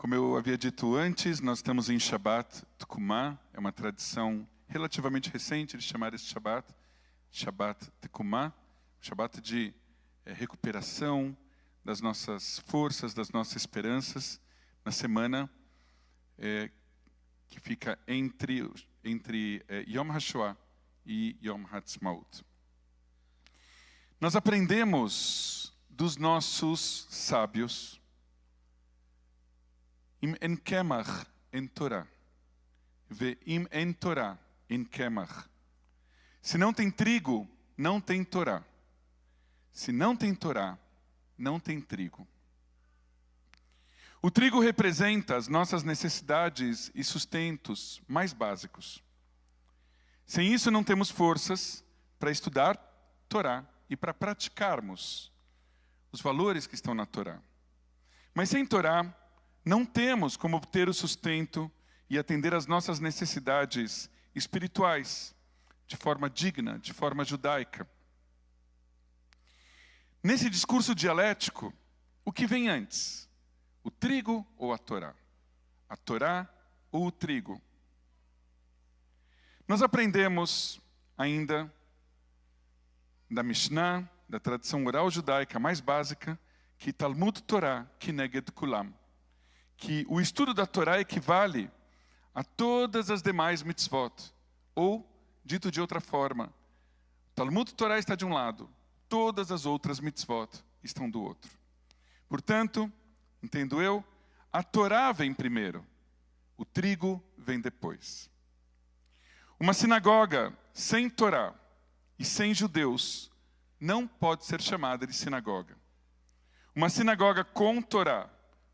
Como eu havia dito antes, nós estamos em Shabbat Tekumah. É uma tradição relativamente recente de chamar esse Shabbat Shabbat Tekumah, Shabbat de recuperação das nossas forças, das nossas esperanças, na semana que fica entre Yom HaShoah e Yom HaTzmaut. Nós aprendemos dos nossos sábios Im en kemach en Torah, ve im en Torah en kemach. Se não tem trigo, não tem Torá. Se não tem Torá, não tem trigo. O trigo representa as nossas necessidades e sustentos mais básicos. Sem isso, não temos forças para estudar Torá e para praticarmos os valores que estão na Torá. Mas sem Torá, não temos como obter o sustento e atender às nossas necessidades espirituais de forma digna, de forma judaica. Nesse discurso dialético, o que vem antes? O trigo ou a Torá? A Torá ou o trigo? Nós aprendemos ainda da Mishnah, da tradição oral judaica mais básica, que Talmud Torá kineged kulam, que o estudo da Torá equivale a todas as demais mitzvot. Ou, dito de outra forma, Talmud Torá está de um lado, todas as outras mitzvot estão do outro. Portanto, entendo eu, a Torá vem primeiro, o trigo vem depois. Uma sinagoga sem Torá e sem judeus não pode ser chamada de sinagoga. Uma sinagoga com Torá,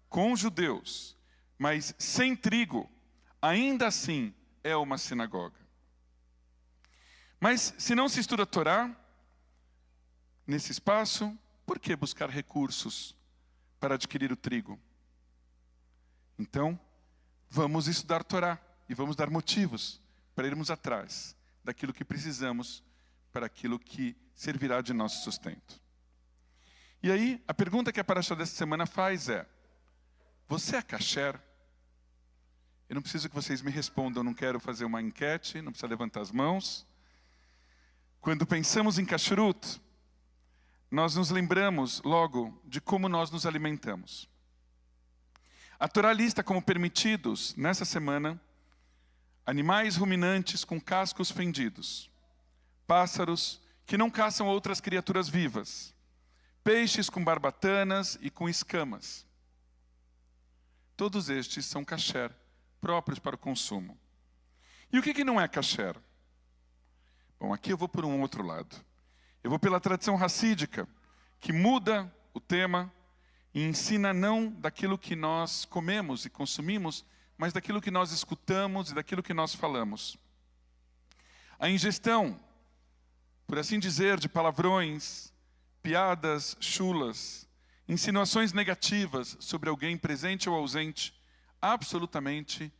com judeus, mas sem trigo, ainda assim é uma sinagoga. Mas se não se estuda a Torá, nesse espaço, por que buscar recursos para adquirir o trigo? Então, vamos estudar a Torá e vamos dar motivos para irmos atrás daquilo que precisamos para aquilo que servirá de nosso sustento. E aí, a pergunta que a Parashá dessa semana faz é: você é kasher? Eu não preciso que vocês me respondam, não quero fazer uma enquete, não precisa levantar as mãos. Quando pensamos em kashrut, nós nos lembramos logo de como nós nos alimentamos. A Torá lista como permitidos, nessa semana, animais ruminantes com cascos fendidos, pássaros que não caçam outras criaturas vivas, peixes com barbatanas e com escamas. Todos estes são kasher, próprios para o consumo. E o que não é kasher? Bom, aqui eu vou por um outro lado. Eu vou pela tradição racídica, que muda o tema e ensina não daquilo que nós comemos e consumimos, mas daquilo que nós escutamos e daquilo que nós falamos. A ingestão, por assim dizer, de palavrões, piadas chulas, insinuações negativas sobre alguém presente ou ausente, absolutamente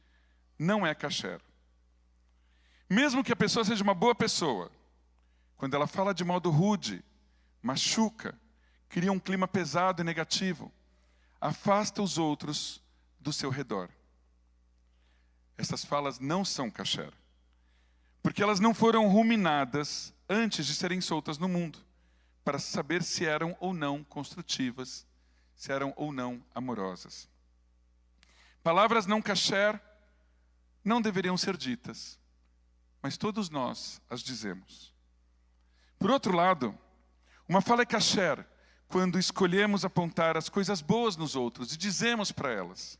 não é kasher. Mesmo que a pessoa seja uma boa pessoa, quando ela fala de modo rude, machuca, cria um clima pesado e negativo, afasta os outros do seu redor. Essas falas não são kasher, porque elas não foram ruminadas antes de serem soltas no mundo, para saber se eram ou não construtivas, se eram ou não amorosas. Palavras não kasher não deveriam ser ditas, mas todos nós as dizemos. Por outro lado, uma fala é kasher quando escolhemos apontar as coisas boas nos outros e dizemos para elas.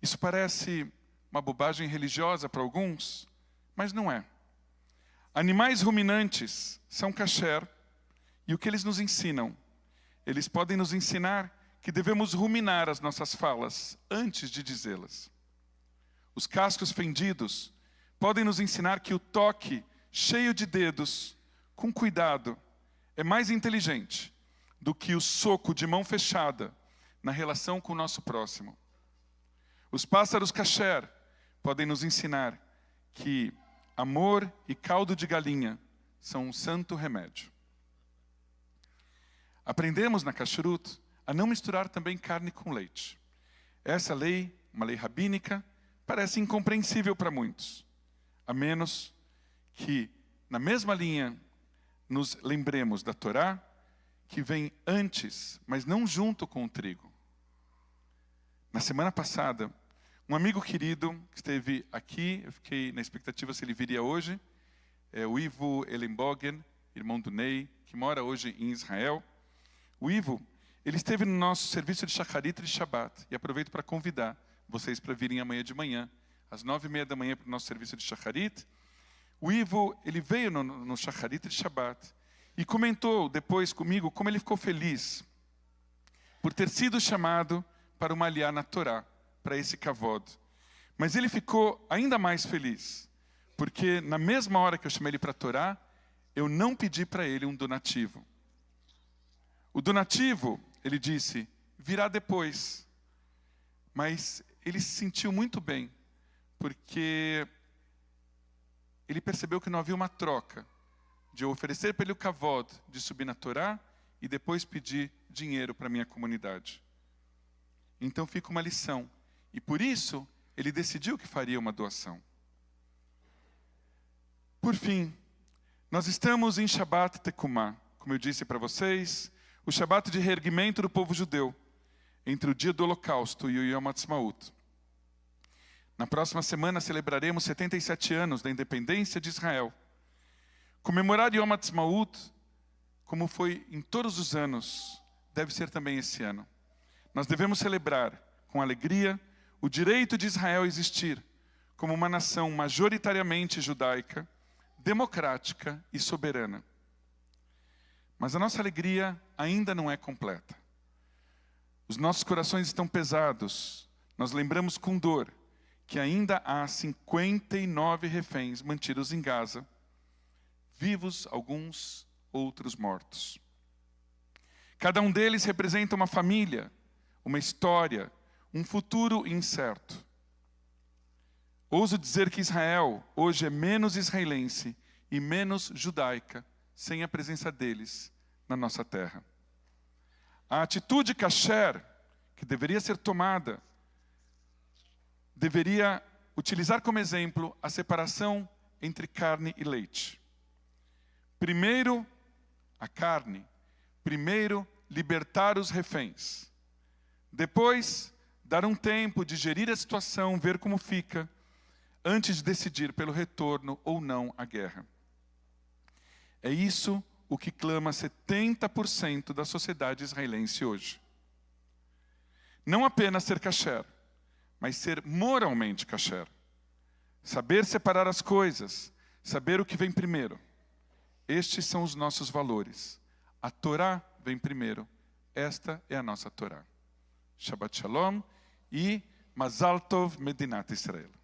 Isso parece uma bobagem religiosa para alguns, mas não é. Animais ruminantes são kasher. E o que eles nos ensinam? Eles podem nos ensinar que devemos ruminar as nossas falas antes de dizê-las. Os cascos fendidos podem nos ensinar que o toque cheio de dedos, com cuidado, é mais inteligente do que o soco de mão fechada na relação com o nosso próximo. Os pássaros kasher podem nos ensinar que amor e caldo de galinha são um santo remédio. Aprendemos na kashrut a não misturar também carne com leite. Essa lei uma lei rabínica, parece incompreensível para muitos, a menos que, na mesma linha, nos lembremos da Torá, que vem antes, mas não junto com o trigo. Na semana passada, um amigo querido que esteve aqui, eu fiquei na expectativa se ele viria hoje, é o Ivo Ellenbogen, irmão do Ney, que mora hoje em Israel. O Ivo, ele esteve no nosso serviço de Shacharit de Shabbat, e aproveito para convidar vocês para virem amanhã de manhã, às 9h30 da manhã, para o nosso serviço de Shacharit. O Ivo, ele veio no Shacharit de Shabbat, e comentou depois comigo como ele ficou feliz por ter sido chamado para uma aliá na Torá, para esse kavod. Mas ele ficou ainda mais feliz, porque na mesma hora que eu chamei ele para a Torá, eu não pedi para ele um donativo. O donativo, ele disse, virá depois. Mas ele se sentiu muito bem, porque ele percebeu que não havia uma troca de eu oferecer para ele o kavod de subir na Torá e depois pedir dinheiro para a minha comunidade. Então fica uma lição. E por isso, ele decidiu que faria uma doação. Por fim, nós estamos em Shabbat Tekumá, como eu disse para vocês, o Shabbat de reerguimento do povo judeu, entre o dia do Holocausto e o Yom Ha'atzmaut. Na próxima semana celebraremos 77 anos da independência de Israel. Comemorar Yom Ha'atzmaut, como foi em todos os anos, deve ser também esse ano. Nós devemos celebrar com alegria o direito de Israel existir como uma nação majoritariamente judaica, democrática e soberana. Mas a nossa alegria ainda não é completa. Os nossos corações estão pesados. Nós lembramos com dor que ainda há 59 reféns mantidos em Gaza, vivos alguns, outros mortos. Cada um deles representa uma família, uma história, um futuro incerto. Ouso dizer que Israel hoje é menos israelense e menos judaica sem a presença deles na nossa terra. A atitude kasher, que deveria ser tomada, deveria utilizar como exemplo a separação entre carne e leite. Primeiro, a carne. Primeiro, libertar os reféns. Depois, dar um tempo, digerir a situação, ver como fica, antes de decidir pelo retorno ou não à guerra. É isso o que clama 70% da sociedade israelense hoje. Não apenas ser kasher, mas ser moralmente kasher. Saber separar as coisas, saber o que vem primeiro. Estes são os nossos valores. A Torá vem primeiro. Esta é a nossa Torá. Shabbat Shalom e Mazal Tov Medinat Israel.